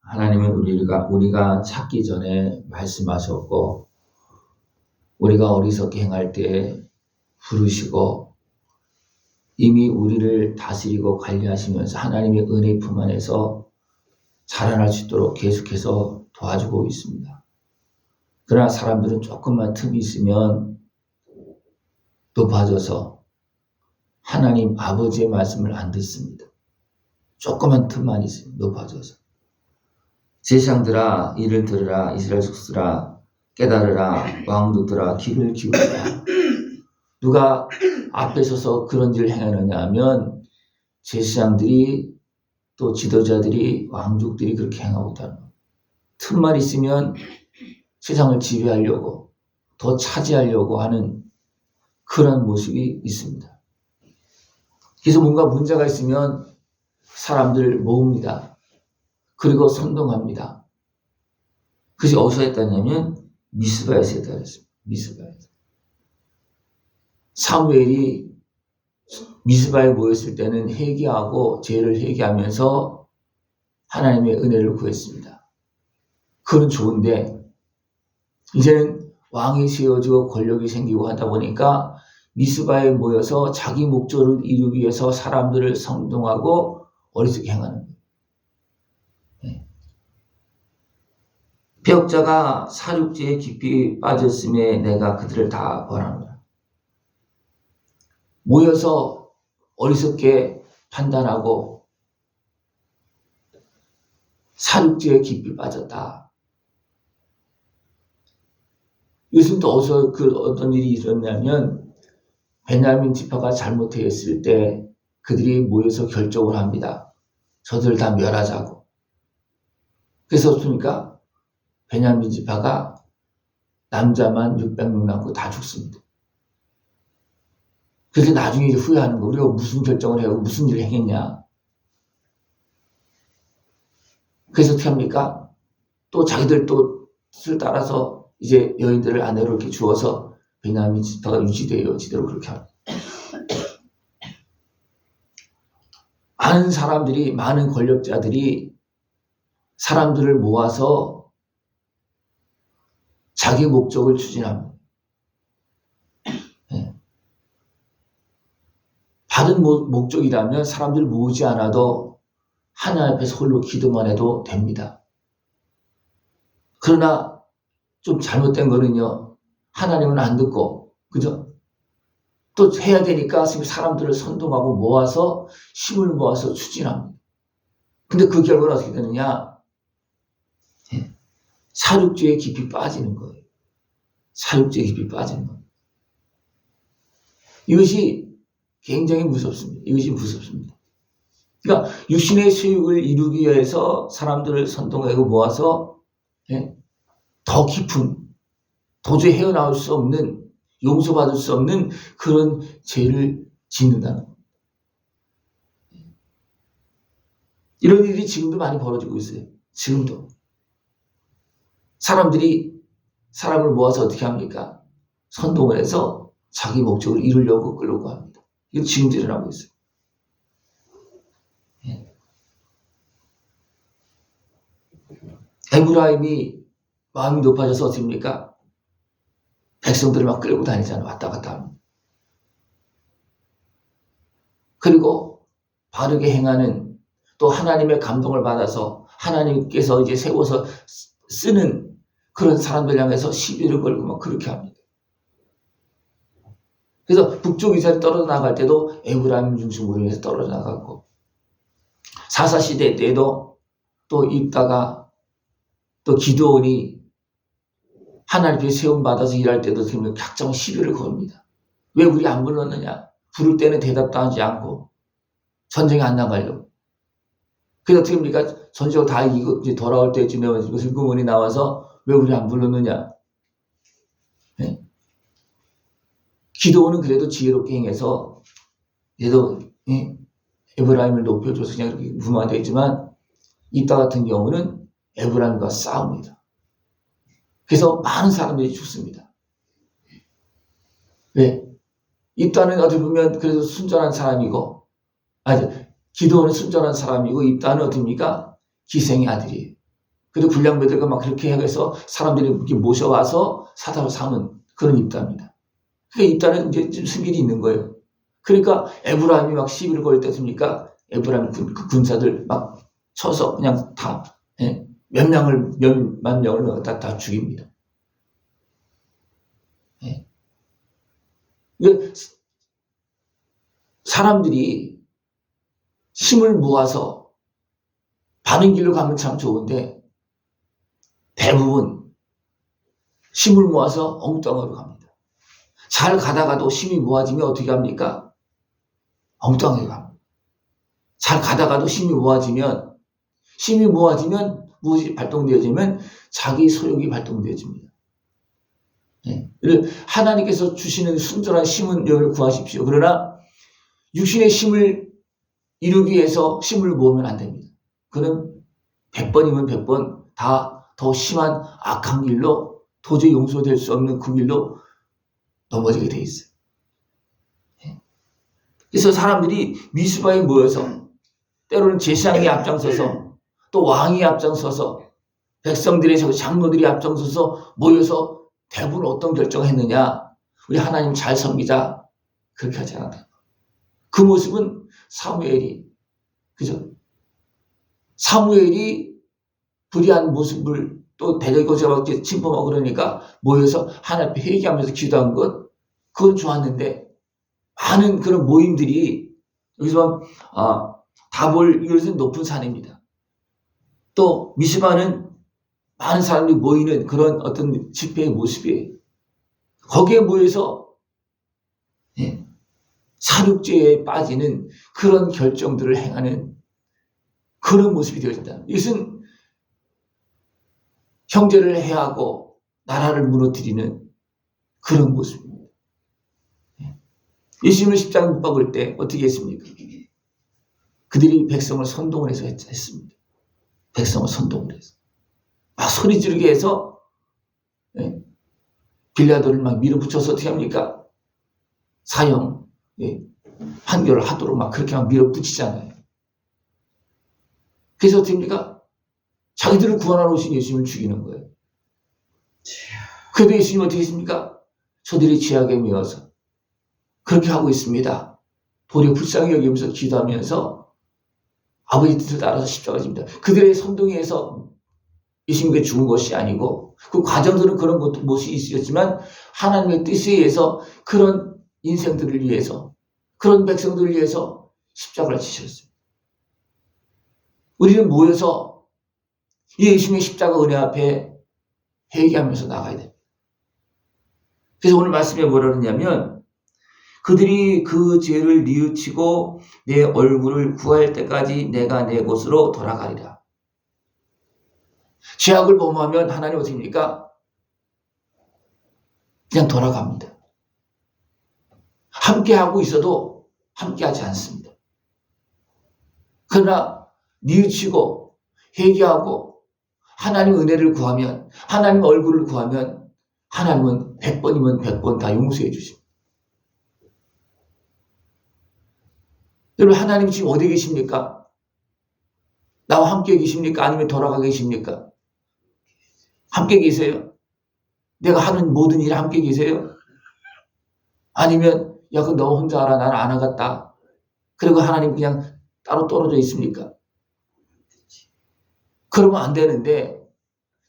하나님은 우리가 찾기 전에 말씀하셨고, 우리가 어리석게 행할 때 부르시고, 이미 우리를 다스리고 관리하시면서 하나님의 은혜 품 안에서 자라날 수 있도록 계속해서 도와주고 있습니다. 그러나 사람들은 조금만 틈이 있으면 높아져서 하나님 아버지의 말씀을 안 듣습니다. 조그만 틈만 있으면 높아져서. 제사장들아 이를 들으라, 이스라엘 속수들아 깨달으라, 왕족들아 귀를 기울이라. 누가 앞에 서서 그런 일을 행하느냐 하면 제사장들이 또 지도자들이 왕족들이 그렇게 행하고 있다는 거예요. 틈만 있으면 세상을 지배하려고 더 차지하려고 하는 그런 모습이 있습니다. 그래서 뭔가 문제가 있으면 사람들을 모읍니다. 그리고 선동합니다. 그것이 어디서 했다냐면 미스바에서 했다 그랬습니다. 미스바에서. 사무엘이 미스바에 모였을 때는 회개하고 죄를 회개하면서 하나님의 은혜를 구했습니다. 그건 좋은데 이제는 왕이 세워지고 권력이 생기고 하다 보니까 미스바에 모여서 자기 목적을 이루기 위해서 사람들을 선동하고 어리석게 행하는 거예요. 배역자가 사륙지에 깊이 빠졌음에 내가 그들을 다 벌하노라. 모여서 어리석게 판단하고 사륙지에 깊이 빠졌다. 요즘 또 어떤 일이 있었냐면 베냐민 지파가 잘못했을 때 그들이 모여서 결정을 합니다. 저들을 다 멸하자고. 그래서 어떻습니까? 베냐민 지파가 남자만 600명 남고 다 죽습니다. 그래서 나중에 이제 후회하는 거. 우리가 무슨 결정을 해요? 무슨 일을 행했냐? 그래서 어떻게 합니까? 또 자기들 또 뜻을 따라서 이제 여인들을 아내로 이렇게 주어서 베냐민 지파가 유지돼요. 지대로 그렇게 합니다. 많은 사람들이, 많은 권력자들이 사람들을 모아서 자기 목적을 추진합니다. 다른 목적이라면 사람들 모으지 않아도 하나님 앞에서 홀로 기도만 해도 됩니다. 그러나 좀 잘못된 거는요, 하나님은 안 듣고, 그죠? 또 해야 되니까 사람들을 선동하고 모아서 힘을 모아서 추진합니다. 근데 그 결과는 어떻게 되느냐? 사륙지에 깊이 빠지는 거예요. 사륙지에 깊이 빠지는 거예요. 이것이 굉장히 무섭습니다. 이것이 무섭습니다. 그러니까 육신의 수욕을 이루기 위해서 사람들을 선동하고 모아서 더 깊은, 도저히 헤어나올 수 없는, 용서받을 수 없는 그런 죄를 짓는다는 겁니다. 이런 일이 지금도 많이 벌어지고 있어요. 지금도. 사람들이 사람을 모아서 어떻게 합니까? 선동을 해서 자기 목적을 이루려고 끌려고 합니다. 이건 지금도 일어나고 있어요. 에브라임이 마음이 높아져서 어떻게 합니까? 백성들을 막 끌고 다니잖아요. 왔다 갔다 합니다. 그리고 바르게 행하는, 또 하나님의 감동을 받아서 하나님께서 이제 세워서 쓰는 그런 사람들 향해서 시비를 걸고 막 그렇게 합니다. 그래서 북쪽 이스라엘이 떨어져 나갈 때도 에브라임 중심으로 해서 떨어져 나가고, 사사시대 때도 또 입다가 또 기드온이 하나님 앞에 세움받아서 일할 때도 각종 시비를 겁니다. 왜 우리 안 불렀느냐? 부를 때는 대답도 하지 않고 전쟁에 안 나가려고. 그래서 어떻게 합니까? 전쟁을 다 이거 이제 돌아올 때쯤에 슬그머니 나와서 왜 우리 안 불렀느냐? 네? 기도는 그래도 지혜롭게 행해서 얘도 에브라임을 높여줘서 그냥 이렇게 무마되어 있지만, 입다 같은 경우는 에브라임과 싸웁니다. 그래서 많은 사람들이 죽습니다. 왜? 입다는 어떻게 보면 그래도 순전한 사람이고, 기도는 순전한 사람이고, 입다는 어떻습니까? 기생의 아들이에요. 그리고 불량배들과 막 그렇게 해서 사람들이 이렇게 모셔와서 사다로 삼은 그런 입다입니다. 그 입다는 이제 좀 승길이 있는 거예요. 그러니까 에브라임이 막 시비를 걸 때 씁니까? 에브라임 그 군사들 막 쳐서 그냥 다, 몇만 명을 다 죽입니다. 사람들이 힘을 모아서 바른 길로 가면 참 좋은데 대부분 힘을 모아서 엉뚱하게 갑니다. 잘 가다가도 힘이 모아지면 어떻게 합니까? 엉뚱하게 갑니다. 잘 가다가도 힘이 모아지면 무엇이 발동되어지면 자기 소욕이 발동되어집니다. 하나님께서 주시는 순전한 힘은 여기를 구하십시오. 그러나 육신의 힘을 이루기 위해서 힘을 모으면 안 됩니다. 그는 100번이면 100번 다 더 심한 악한 길로 도저히 용서될 수 없는 그 길로 넘어지게 돼 있어요. 그래서 사람들이 미스바에 모여서 때로는 제사장이 앞장서서 또 왕이 앞장서서 백성들의 장로들이 앞장서서 모여서 대부분 어떤 결정을 했느냐? 우리 하나님 잘 섬기자. 그렇게 하지 않았다. 그 모습은 사무엘이 불의한 모습을 또 대적고자가 침범하고 그러니까 모여서 하나님 앞에 회개하면서 기도한 것, 그건 좋았는데 많은 그런 모임들이 여기서 다볼 이것은 높은 산입니다. 또 미스바는 많은 사람들이 모이는 그런 어떤 집회의 모습이에요. 거기에 모여서 사륙죄에 빠지는 그런 결정들을 행하는 그런 모습이 되어진다. 이것은 형제를 해하고 나라를 무너뜨리는 그런 모습입니다. 예수님을 십자가에 못 박을 때 어떻게 했습니까? 그들이 백성을 선동을 해서 했습니다. 백성을 선동을 해서 막 소리 지르게 해서 빌라도를 막 밀어붙여서 어떻게 합니까? 사형 판결을 하도록 막 그렇게 막 밀어붙이잖아요. 그래서 어떻게 합니까? 자기들을 구원하러 오신 예수님을 죽이는 거예요. 그래도 예수님은 어떻게 했습니까? 저들이 죄악에 매여서 그렇게 하고 있습니다. 도리어 불쌍히 여기면서 기도하면서 아버지 뜻을 따라서 십자가를 집니다. 그들의 선동에서 예수님께 죽은 것이 아니고 그 과정들은 그런 것도 못이 있었지만 하나님의 뜻에 의해서 그런 인생들을 위해서 그런 백성들을 위해서 십자가를 지셨습니다. 우리는 모여서 예수님의 십자가 은혜 앞에 회개하면서 나가야 됩니다. 그래서 오늘 말씀에 뭐라 그러냐면 그들이 그 죄를 뉘우치고 내 얼굴을 구할 때까지 내가 내 곳으로 돌아가리라. 죄악을 범하면 하나님 어떻게 합니까? 그냥 돌아갑니다. 함께하고 있어도 함께하지 않습니다. 그러나 뉘우치고 회개하고 하나님 은혜를 구하면 하나님 얼굴을 구하면 하나님은 100번이면 100번 다 용서해 주십니다. 여러분 하나님 지금 어디 계십니까? 나와 함께 계십니까? 아니면 돌아가 계십니까? 함께 계세요? 내가 하는 모든 일에 함께 계세요? 아니면 야, 그 너 혼자 알아. 나는 안 하겠다. 그리고 하나님 그냥 따로 떨어져 있습니까? 그러면 안 되는데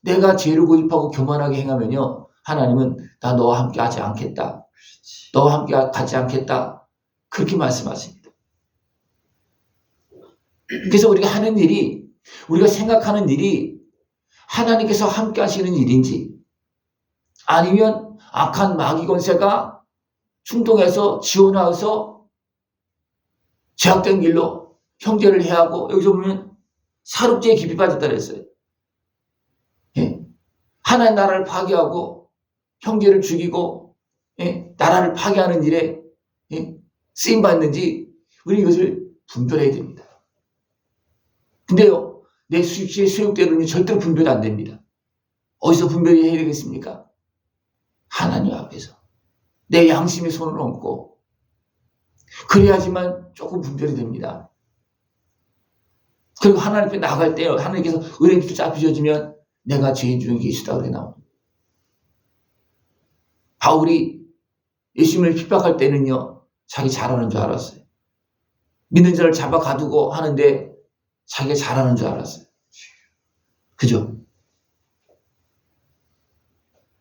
내가 죄를 고집하고 교만하게 행하면요. 하나님은 나 너와 함께 하지 않겠다. 너와 함께 가지 않겠다. 그렇게 말씀하십니다. 그래서 우리가 하는 일이 우리가 생각하는 일이 하나님께서 함께 하시는 일인지 아니면 악한 마귀 권세가 충동해서 지원하여서 제약된 길로 형제를 해하고 여기서 보면 사륙죄에 깊이 빠졌다 그랬어요. 하나님 나라를 파괴하고 형제를 죽이고 나라를 파괴하는 일에 쓰임받는지 우리 이것을 분별해야 됩니다. 근데요, 내 수욕대로는 절대로 분별이 안 됩니다. 어디서 분별이 해야 되겠습니까? 하나님 앞에서 내 양심의 손을 얹고 그래야지만 조금 분별이 됩니다. 그리고 하나님 앞에 나갈 때 하나님께서 은혜 붙잡히셔주면 내가 죄인 중에 계시다 그렇게 나옵니다. 바울이 예수님을 핍박할 때는요, 자기 잘하는 줄 알았어요. 믿는 자를 잡아 가두고 하는데 자기가 잘하는 줄 알았어요. 그죠?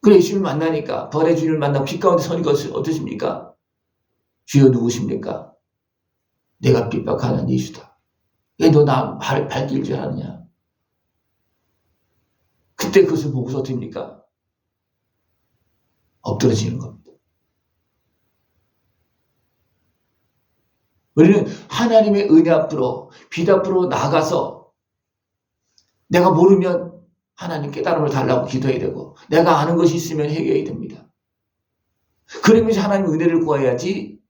그래 예수님을 만나니까, 부활의 주님을 만나고 빛 가운데 서니까 어떠십니까? 주여 누구십니까? 내가 핍박하는 예수다. 왜 너 나 발길 줄 아느냐? 그때 그것을 보고서 어떻습니까? 엎드러지는 겁니다. 우리는 하나님의 은혜 앞으로, 빛 앞으로 나가서 내가 모르면 하나님 깨달음을 달라고 기도해야 되고, 내가 아는 것이 있으면 해결해야 됩니다. 그러면서 하나님의 은혜를 구해야지,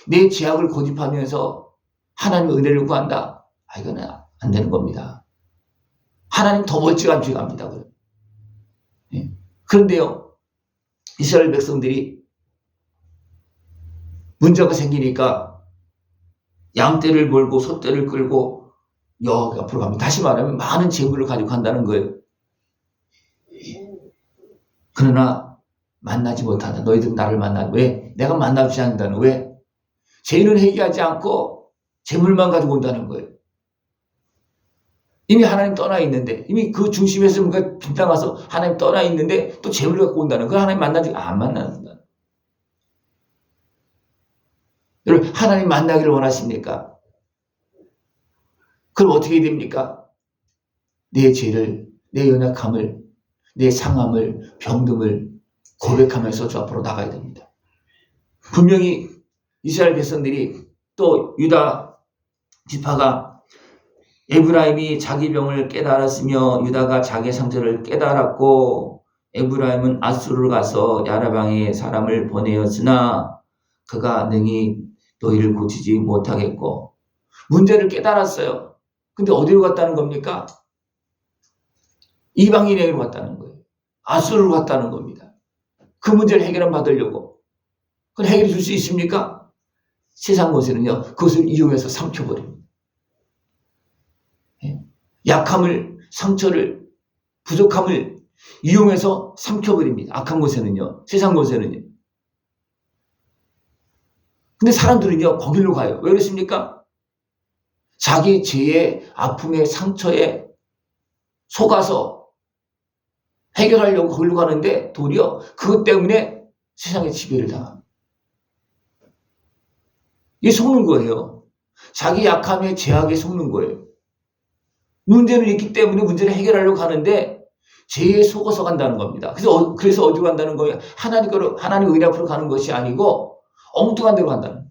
내 죄악을 고집하면서 하나님의 은혜를 구한다. 이거는 안 되는 겁니다. 하나님 더 멀찍한 죄 갑니다. 예. 그런데요, 이스라엘 백성들이 문제가 생기니까 양떼를 몰고 소떼를 끌고 여기 앞으로 갑니다. 다시 말하면 많은 재물을 가지고 간다는 거예요. 그러나 만나지 못한다. 너희들은 나를 만나. 왜? 내가 만나지 않는다는. 왜? 죄인은 회개하지 않고 재물만 가지고 온다는 거예요. 이미 하나님 떠나 있는데, 이미 그 중심에서 뭔가 빗나가서 하나님 떠나 있는데 또 재물을 갖고 온다는 거예요. 하나님 만나지 안 만난다. 여러분, 하나님 만나기를 원하십니까? 그럼 어떻게 됩니까? 내 죄를, 내 연약함을, 내 상함을, 병듦을 고백하면서 주 앞으로 나가야 됩니다. 분명히 이스라엘 백성들이, 또 유다 지파가, 에브라임이 자기 병을 깨달았으며 유다가 자기 상처를 깨달았고, 에브라임은 아수르로 가서 야라방에 사람을 보내었으나 그가 능히 너희를 고치지 못하겠고, 문제를 깨달았어요. 근데 어디로 갔다는 겁니까? 이방인에게로 갔다는 거예요. 아수르로 갔다는 겁니다. 그 문제를 해결을 받으려고. 그걸 해결해 줄 수 있습니까? 세상 곳에는요, 그것을 이용해서 삼켜버립니다. 약함을, 상처를, 부족함을 이용해서 삼켜버립니다. 악한 곳에는요, 세상 곳에는요. 근데 사람들은요, 거기로 가요. 왜 그렇습니까? 자기 죄의 아픔의 상처에 속아서 해결하려고 거기로 가는데, 도리어 그것 때문에 세상의 지배를 당합니다. 이게 속는 거예요. 자기 약함의 죄악에 속는 거예요. 문제는 있기 때문에 문제를 해결하려고 하는데 죄에 속아서 간다는 겁니다. 그래서 어디로 간다는 거예요? 하나님 은혜 앞으로 가는 것이 아니고 엉뚱한 데로 간다는 거예요.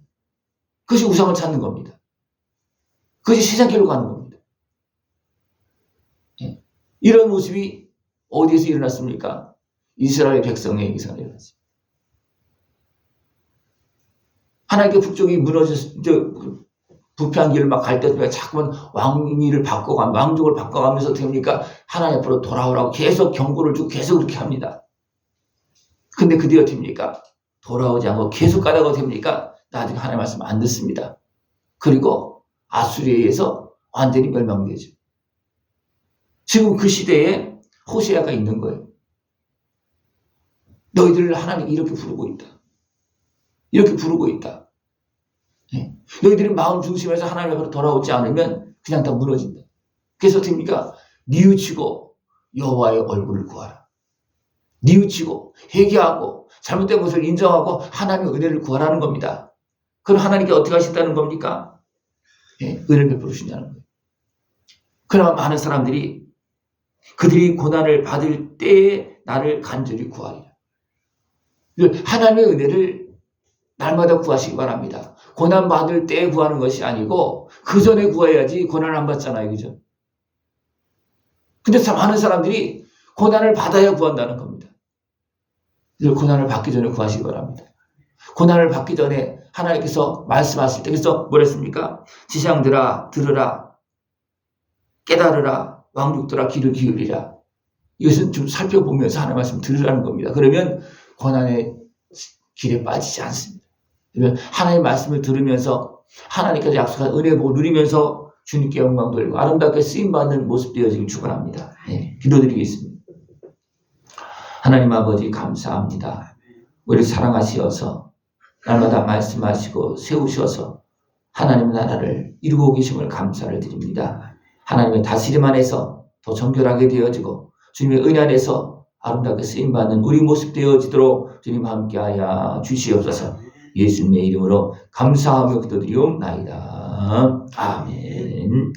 그것이 우상을 찾는 겁니다. 그것이 세상 길로 가는 겁니다. 예. 이런 모습이 어디에서 일어났습니까? 이스라엘 백성에게서 일어났습니다. 하나님께 북쪽이 부패한 길을 막 갈 때 자꾸만 왕위를 바꿔가면, 왕족을 바꿔가면서 어떻게 합니까? 하나님 앞으로 돌아오라고 계속 경고를 주고 계속 그렇게 합니다. 근데 그 뒤에 어떻게 합니까? 돌아오지 않고 계속 가다가 어떻게 합니까? 나중에 하나님 말씀 안 듣습니다. 그리고 아수리에 의해서 완전히 멸망되죠. 지금 그 시대에 호세아가 있는 거예요. 너희들을 하나님이 이렇게 부르고 있다. 이렇게 부르고 있다. 네. 너희들이 마음 중심에서 하나님 앞으로 돌아오지 않으면 그냥 다 무너진다. 그래서 어떻게 합니까? 뉘우치고 여호와의 얼굴을 구하라. 뉘우치고 회개하고 잘못된 것을 인정하고 하나님의 은혜를 구하라는 겁니다. 그럼 하나님께 어떻게 하신다는 겁니까? 네, 은혜를 베풀어 주신다는 거예요. 그러나 많은 사람들이 그들이 고난을 받을 때에 나를 간절히 구하리라. 하나님의 은혜를 날마다 구하시기 바랍니다. 고난 받을 때 구하는 것이 아니고 그 전에 구해야지. 고난을 안 받잖아요. 그죠? 근데 많은 사람들이 고난을 받아야 구한다는 겁니다. 고난을 받기 전에 구하시기 바랍니다. 고난을 받기 전에 하나님께서 말씀하실 때, 그래서 뭐랬습니까? 지상들아 들으라, 깨달으라, 왕족들아 귀를 기울이라. 이것은 좀 살펴보면서 하나님 말씀 들으라는 겁니다. 그러면 고난의 길에 빠지지 않습니다. 하나님의 말씀을 들으면서 하나님께서 약속한 은혜 복을 누리면서 주님께 영광 돌리고 아름답게 쓰임받는 모습 되어지길 축원합니다. 네, 기도드리겠습니다. 하나님 아버지 감사합니다. 우리를 사랑하시어서 날마다 말씀하시고 세우셔서 하나님의 나라를 이루고 계심을 감사를 드립니다. 하나님의 다스림 안에서 더 정결하게 되어지고 주님의 은혜 안에서 아름답게 쓰임받는 우리 모습 되어지도록 주님 함께하여 주시옵소서. 예수님의 이름으로 감사하며 기도드리옵나이다. 아멘.